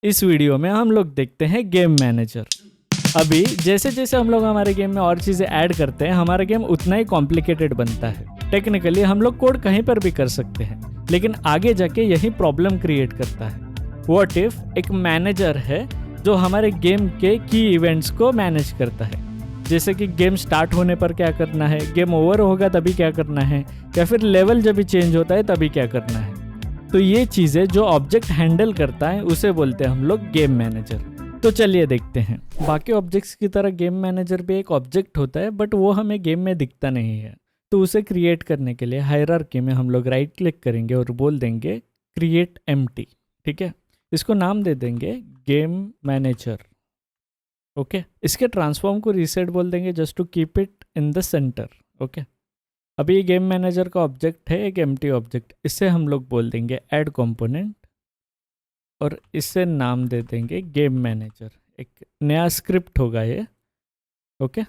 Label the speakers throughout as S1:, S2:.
S1: इस वीडियो में हम लोग देखते हैं गेम मैनेजर। अभी जैसे जैसे हम लोग हमारे गेम में और चीज़ें ऐड करते हैं हमारा गेम उतना ही कॉम्प्लिकेटेड बनता है। टेक्निकली हम लोग कोड कहीं पर भी कर सकते हैं, लेकिन आगे जाके यही प्रॉब्लम क्रिएट करता है। व्हाट इफ एक मैनेजर है जो हमारे गेम के की इवेंट्स को मैनेज करता है, जैसे कि गेम स्टार्ट होने पर क्या करना है, गेम ओवर होगा तभी क्या करना है, या फिर लेवल जब भी चेंज होता है तभी क्या करना है। तो ये चीज़ें जो ऑब्जेक्ट हैंडल करता है उसे बोलते हैं हम लोग गेम मैनेजर। तो चलिए देखते हैं। बाकी ऑब्जेक्ट्स की तरह गेम मैनेजर भी एक ऑब्जेक्ट होता है, बट वो हमें गेम में दिखता नहीं है। तो उसे क्रिएट करने के लिए हायरार्की में हम लोग राइट क्लिक करेंगे और बोल देंगे क्रिएट एम्प्टी। ठीक है, इसको नाम दे देंगे गेम मैनेजर। ओके, इसके ट्रांसफॉर्म को रीसेट बोल देंगे just to keep it in the centre. Okay, अभी ये गेम मैनेजर का ऑब्जेक्ट है एक एम्प्टी ऑब्जेक्ट, इससे हम लोग बोल देंगे ऐड कंपोनेंट और इससे नाम दे देंगे गेम मैनेजर। एक नया स्क्रिप्ट होगा ये। ओके,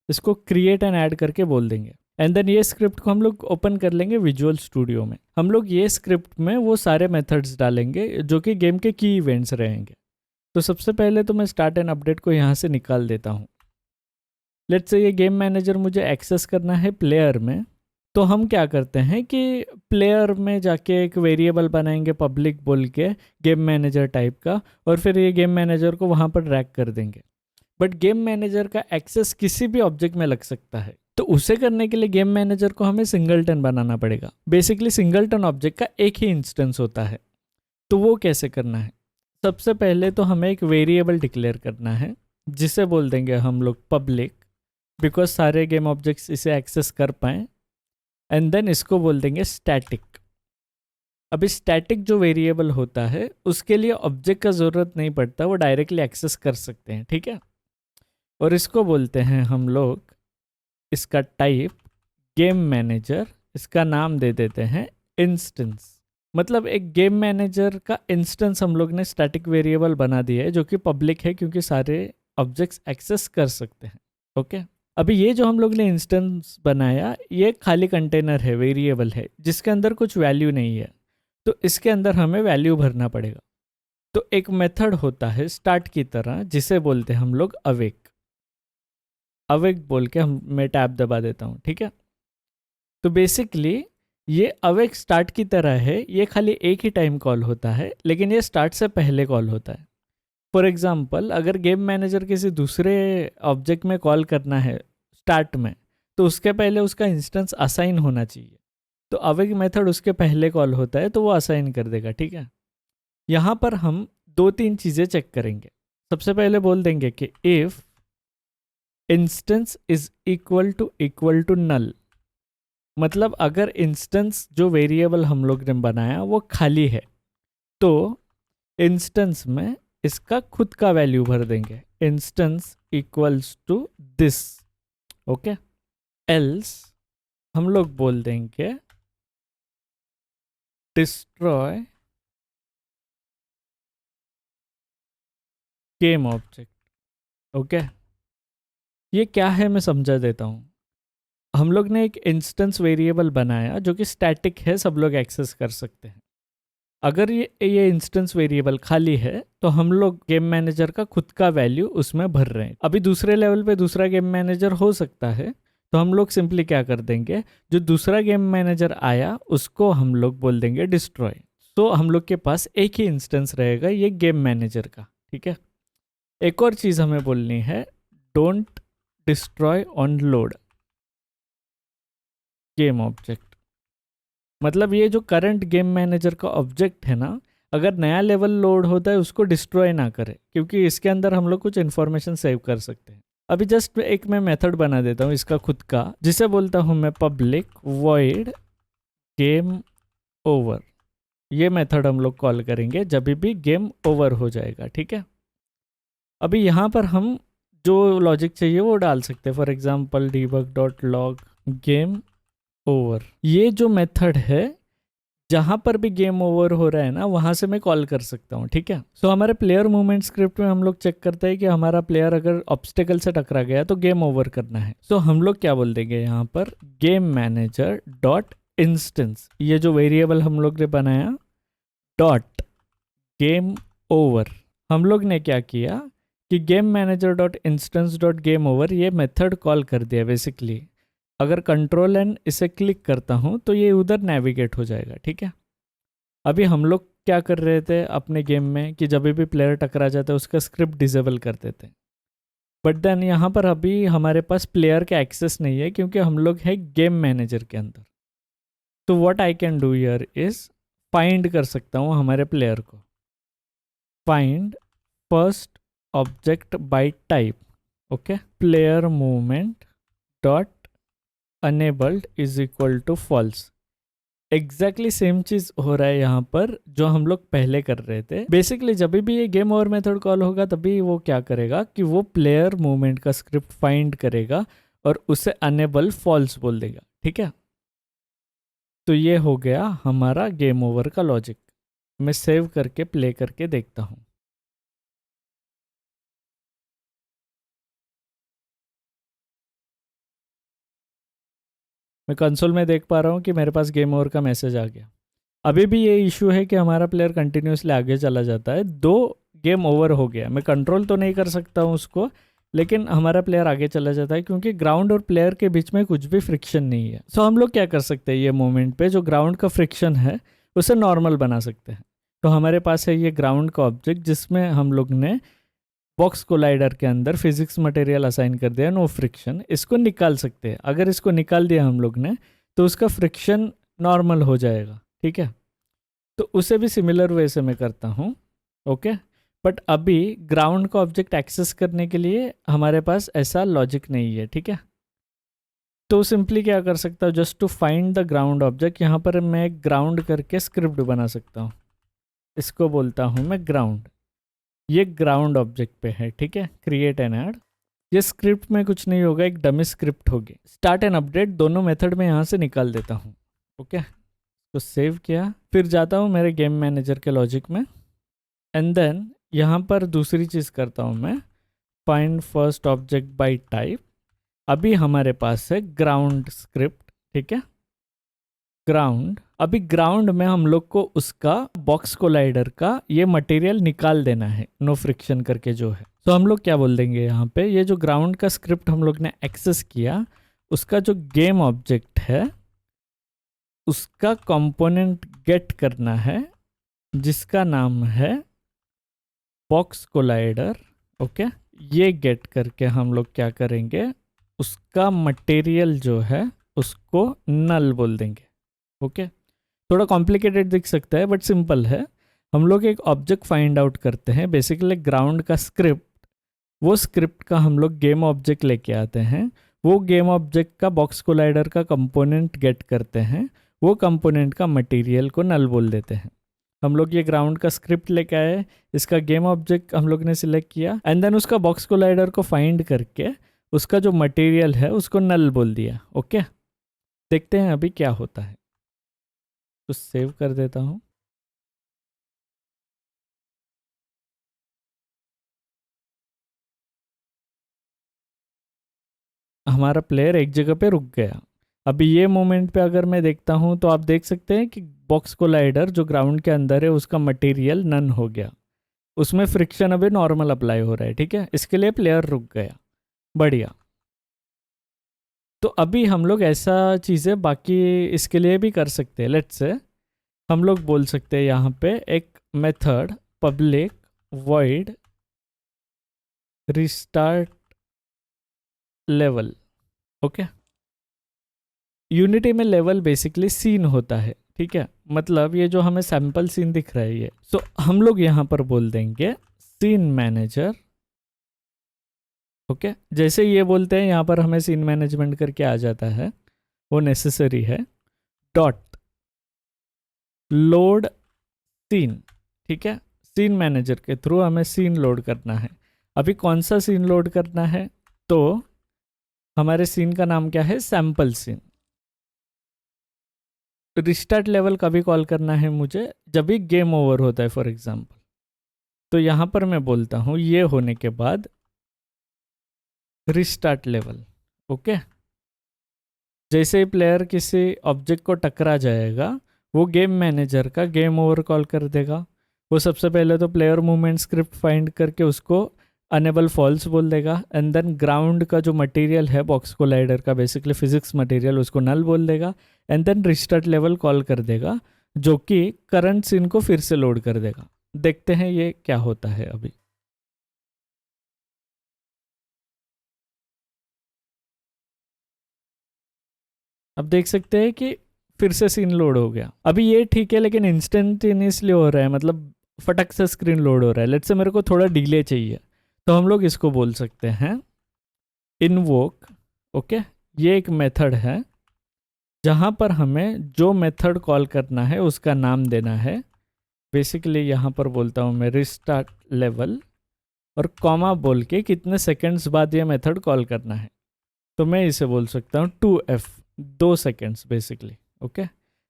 S1: इसको क्रिएट एंड ऐड करके बोल देंगे एंड देन ये स्क्रिप्ट को हम लोग ओपन कर लेंगे विजुअल स्टूडियो में। हम लोग ये स्क्रिप्ट में वो सारे मेथड्स डालेंगे जो कि गेम के की इवेंट्स रहेंगे। तो सबसे पहले तो मैं स्टार्ट एंड अपडेट को यहाँ से निकाल देता हूँ। लेट्स से ये गेम मैनेजर मुझे एक्सेस करना है प्लेयर में। तो हम क्या करते हैं कि प्लेयर में जाके एक वेरिएबल बनाएंगे पब्लिक बोल के गेम मैनेजर टाइप का, और फिर ये गेम मैनेजर को वहाँ पर ड्रैग कर देंगे। बट गेम मैनेजर का एक्सेस किसी भी ऑब्जेक्ट में लग सकता है, तो उसे करने के लिए गेम मैनेजर को हमें सिंगलटन बनाना पड़ेगा। बेसिकली सिंगलटन ऑब्जेक्ट का एक ही इंस्टेंस होता है। तो वो कैसे करना है? सबसे पहले तो हमें एक वेरिएबल डिक्लेयर करना है जिसे बोल देंगे हम लोग पब्लिक, बिकॉज सारे गेम ऑब्जेक्ट्स इसे एक्सेस कर पाएँ। एंड देन इसको बोल देंगे स्टैटिक। अभी स्टैटिक जो वेरिएबल होता है उसके लिए ऑब्जेक्ट का ज़रूरत नहीं पड़ता, वो डायरेक्टली एक्सेस कर सकते हैं। ठीक है, और इसको बोलते हैं हम लोग, इसका टाइप गेम मैनेजर, इसका नाम दे देते हैं इंस्टेंस। मतलब एक गेम मैनेजर का इंस्टेंस हम लोग ने स्टैटिक वेरिएबल बना दिया है जो कि पब्लिक है क्योंकि सारे ऑब्जेक्ट्स एक्सेस कर सकते हैं। ओके, अभी ये जो हम लोग ने इंस्टेंस बनाया ये खाली कंटेनर है, वेरिएबल है जिसके अंदर कुछ वैल्यू नहीं है। तो इसके अंदर हमें वैल्यू भरना पड़ेगा। तो एक मेथड होता है स्टार्ट की तरह जिसे बोलते हैं हम लोग अवेक। अवेक बोल के मैं टैब दबा देता हूँ। ठीक है, तो बेसिकली ये अवेक स्टार्ट की तरह है, ये खाली एक ही टाइम कॉल होता है, लेकिन ये स्टार्ट से पहले कॉल होता है। फॉर एग्जाम्पल अगर गेम मैनेजर किसी दूसरे ऑब्जेक्ट में कॉल करना है स्टार्ट में, तो उसके पहले उसका इंस्टेंस असाइन होना चाहिए। तो अवेक मेथड उसके पहले कॉल होता है तो वो असाइन कर देगा। ठीक है, यहाँ पर हम दो तीन चीज़ें चेक करेंगे। सबसे पहले बोल देंगे कि if instance is equal to null, मतलब अगर इंस्टेंस जो वेरिएबल हम लोग ने बनाया वो खाली है तो इंस्टेंस में इसका खुद का वैल्यू भर देंगे, instance equals to this. Okay, else हम लोग बोल देंगे डिस्ट्रॉय गेम ऑब्जेक्ट। ओके, ये क्या है मैं समझा देता हूँ। हम लोग ने एक इंस्टेंस वेरिएबल बनाया जो कि स्टैटिक है, सब लोग एक्सेस कर सकते हैं। अगर ये इंस्टेंस वेरिएबल खाली है तो हम लोग गेम मैनेजर का खुद का वैल्यू उसमें भर रहे हैं। अभी दूसरे लेवल पे दूसरा गेम मैनेजर हो सकता है, तो हम लोग सिंपली क्या कर देंगे, जो दूसरा गेम मैनेजर आया उसको हम लोग बोल देंगे डिस्ट्रॉय। तो हम लोग के पास एक ही इंस्टेंस रहेगा ये गेम मैनेजर का। ठीक है, एक और चीज़ हमें बोलनी है, don't destroy on load game object. मतलब ये जो करंट गेम मैनेजर का ऑब्जेक्ट है ना, अगर नया लेवल लोड होता है उसको डिस्ट्रॉय ना करे, क्योंकि इसके अंदर हम लोग कुछ इन्फॉर्मेशन सेव कर सकते हैं। अभी जस्ट एक मैं मेथड बना देता हूँ इसका खुद का, जिसे बोलता हूँ मैं पब्लिक वॉइड गेम ओवर। ये मेथड हम लोग कॉल करेंगे जब भी गेम ओवर हो जाएगा। ठीक है, अभी यहाँ पर हम जो लॉजिक चाहिए वो डाल सकते हैं। For example debug.log game over, ये जो मेथड है जहाँ पर भी गेम ओवर हो रहा है ना वहाँ से मैं कॉल कर सकता हूँ। ठीक है, सो हमारे प्लेयर मूवमेंट स्क्रिप्ट में हम लोग चेक करते हैं कि हमारा प्लेयर अगर ऑब्स्टेकल से टकरा गया तो गेम ओवर करना है। सो हम लोग क्या बोल देंगे यहाँ पर, गेम मैनेजर डॉट इंस्टेंस, ये जो वेरिएबल हम लोग ने बनाया, डॉट गेम ओवर। हम लोग ने क्या किया कि game manager dot instance dot game over ये मेथड कॉल कर दिया बेसिकली। अगर कंट्रोल एन इसे क्लिक करता हूँ तो ये उधर नेविगेट हो जाएगा, ठीक है। अभी हम लोग क्या कर रहे थे अपने गेम में कि जब भी प्लेयर टकरा जाता है उसका स्क्रिप्ट डिसेबल कर देते हैं। बट देन यहाँ पर अभी हमारे पास प्लेयर का एक्सेस नहीं है क्योंकि हम लोग हैं गेम मैनेजर के अंदर। तो what I can do here is find कर सकता हूँ हमारे प्लेयर को। Find first object by type, okay. Player movement dot enabled is equal to false. Exactly same चीज हो रहा है यहाँ पर जो हम लोग पहले कर रहे थे। बेसिकली जब भी ये गेम ओवर मेथड कॉल होगा तभी वो क्या करेगा कि वो प्लेयर मूवमेंट का स्क्रिप्ट फाइंड करेगा और उसे अनेबल फॉल्स बोल देगा, ठीक है। तो ये हो गया हमारा गेम ओवर का लॉजिक। मैं सेव करके प्ले करके देखता हूँ। मैं कंसोल में देख पा रहा हूँ कि मेरे पास गेम ओवर का मैसेज आ गया। अभी भी ये इशू है कि हमारा प्लेयर कंटिन्यूसली आगे चला जाता है। 2 गेम ओवर हो गया। मैं कंट्रोल तो नहीं कर सकता हूँ उसको, लेकिन हमारा प्लेयर आगे चला जाता है क्योंकि ग्राउंड और प्लेयर के बीच में कुछ भी फ्रिक्शन नहीं है। सो हम लोग क्या कर सकते हैं, ये मोमेंट पे जो ग्राउंड का फ्रिक्शन है उसे नॉर्मल बना सकते हैं। तो हमारे पास है ये ग्राउंड का ऑब्जेक्ट जिसमें हम लोग ने बॉक्स कोलाइडर के अंदर फिजिक्स मटेरियल असाइन कर दिया, नो फ्रिक्शन। इसको निकाल सकते हैं। अगर इसको निकाल दिया हम लोग ने तो उसका फ्रिक्शन नॉर्मल हो जाएगा, ठीक है। तो उसे भी सिमिलर वे से मैं करता हूँ, ओके। बट अभी ग्राउंड का ऑब्जेक्ट एक्सेस करने के लिए हमारे पास ऐसा लॉजिक नहीं है, ठीक है। तो सिंपली क्या कर सकता हूँ, just to find the ground object, यहाँ पर मैं ग्राउंड करके स्क्रिप्ट बना सकता हूँ। इसको बोलता हूँ मैं ग्राउंड। ये ग्राउंड ऑब्जेक्ट पे है, ठीक है। Create an add. ये स्क्रिप्ट में कुछ नहीं होगा, एक डमी स्क्रिप्ट होगी। स्टार्ट एंड अपडेट दोनों मेथड में यहाँ से निकाल देता हूँ, ओके। तो सेव किया, फिर जाता हूँ मेरे गेम मैनेजर के लॉजिक में एंड देन यहाँ पर दूसरी चीज़ करता हूँ मैं, find first object by type. अभी हमारे पास है ग्राउंड स्क्रिप्ट, ठीक है। ग्राउंड, अभी ग्राउंड में हम लोग को उसका बॉक्स कोलाइडर का ये मटेरियल निकाल देना है, नो फ्रिक्शन करके जो है। तो हम लोग क्या बोल देंगे यहाँ पे, ये जो ग्राउंड का स्क्रिप्ट हम लोग ने एक्सेस किया उसका जो गेम ऑब्जेक्ट है उसका कंपोनेंट गेट करना है जिसका नाम है बॉक्स कोलाइडर, ओके। ये गेट करके हम लोग क्या करेंगे, उसका मटेरियल जो है उसको नल बोल देंगे, ओके। थोड़ा कॉम्प्लिकेटेड दिख सकता है बट सिंपल है। हम लोग एक ऑब्जेक्ट फाइंड आउट करते हैं, बेसिकली ग्राउंड का स्क्रिप्ट, वो स्क्रिप्ट का हम लोग गेम ऑब्जेक्ट लेके आते हैं। वो गेम ऑब्जेक्ट का बॉक्स कोलाइडर का कंपोनेंट गेट करते हैं, वो कंपोनेंट का मटेरियल को नल बोल देते हैं। हम लोग ये ग्राउंड का स्क्रिप्ट लेके आए, इसका गेम ऑब्जेक्ट हम लोग ने सिलेक्ट किया एंड देन उसका बॉक्स कोलाइडर को फाइंड करके उसका जो मटेरियल है उसको नल बोल दिया, ओके। देखते हैं अभी क्या होता है। तो सेव कर देता हूँ। हमारा प्लेयर एक जगह पे रुक गया। अभी ये मोमेंट पे अगर मैं देखता हूँ तो आप देख सकते हैं कि बॉक्स कोलाइडर जो ग्राउंड के अंदर है उसका मटेरियल नन हो गया, उसमें फ्रिक्शन अभी नॉर्मल अप्लाई हो रहा है, ठीक है। इसके लिए प्लेयर रुक गया, बढ़िया। तो अभी हम लोग ऐसा चीज़ें बाकी इसके लिए भी कर सकते हैं। लेट्स से हम लोग बोल सकते हैं यहाँ पे एक method public void restart level, okay. Unity में लेवल बेसिकली सीन होता है, ठीक है। मतलब ये जो हमें सैंपल सीन दिख रहा है ये, सो हम लोग यहाँ पर बोल देंगे सीन मैनेजर, ओके। जैसे ये बोलते हैं यहाँ पर हमें सीन मैनेजमेंट करके आ जाता है, वो नेसेसरी है। डॉट लोड सीन, ठीक है। सीन मैनेजर के थ्रू हमें सीन लोड करना है। अभी कौन सा सीन लोड करना है, तो हमारे सीन का नाम क्या है, सैंपल सीन। रिस्टार्ट लेवल कभी कॉल करना है मुझे, जब भी गेम ओवर होता है फॉर एग्जांपल। तो यहाँ पर मैं बोलता हूँ ये होने के बाद रिस्टार्ट लेवल, ओके। जैसे ही प्लेयर किसी ऑब्जेक्ट को टकरा जाएगा वो गेम मैनेजर का गेम ओवर कॉल कर देगा। वो सबसे पहले तो प्लेयर मूवमेंट स्क्रिप्ट फाइंड करके उसको अनेबल फॉल्स बोल देगा, एंड देन ग्राउंड का जो मटेरियल है बॉक्स कोलाइडर का बेसिकली फिजिक्स मटेरियल उसको नल बोल देगा, and then restart level call कर देगा जो कि करंट सीन को फिर से लोड कर देगा। देखते हैं ये क्या होता है अभी। अब देख सकते हैं कि फिर से सीन लोड हो गया। अभी ये ठीक है लेकिन इंस्टेंटेनियसली हो रहा है, मतलब फटक से स्क्रीन लोड हो रहा है। लेट्स से मेरे को थोड़ा डिले चाहिए तो हम लोग इसको बोल सकते हैं इनवोक। ओके, ये एक मेथड है जहाँ पर हमें जो मेथड कॉल करना है उसका नाम देना है। बेसिकली यहाँ पर बोलता हूँ मैं रिस्टार्ट लेवल और कॉमा बोल के कितने सेकंड्स बाद ये मेथड कॉल करना है। तो मैं इसे बोल सकता हूँ 2F, 2 सेकेंड्स बेसिकली। ओके,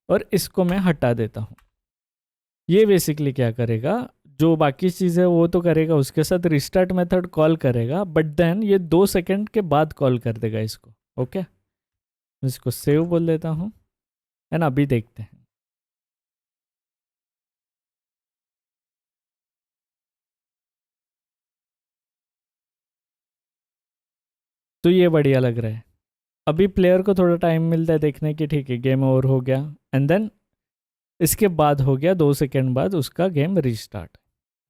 S1: और इसको मैं हटा देता हूँ। ये बेसिकली क्या करेगा, जो बाकी चीज़ है वो तो करेगा, उसके साथ रिस्टार्ट मेथड कॉल करेगा, बट देन ये 2 सेकेंड के बाद कॉल कर देगा इसको। ओके, इसको सेव बोल देता हूँ, है ना। अभी देखते हैं। तो ये बढ़िया लग रहा है। अभी प्लेयर को थोड़ा टाइम मिलता है देखने की, ठीक है गेम ओवर हो गया, एंड देन इसके बाद हो गया 2 सेकेंड बाद उसका गेम रिस्टार्ट।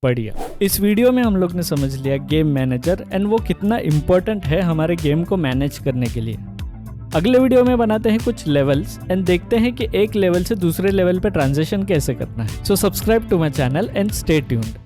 S1: बढ़िया। इस वीडियो में हम लोग ने समझ लिया गेम मैनेजर एंड वो कितना इम्पोर्टेंट है हमारे गेम को मैनेज करने के लिए। अगले वीडियो में बनाते हैं कुछ लेवल्स एंड देखते हैं कि एक लेवल से दूसरे लेवल पे ट्रांजिशन कैसे करना है। So subscribe to my channel and stay tuned.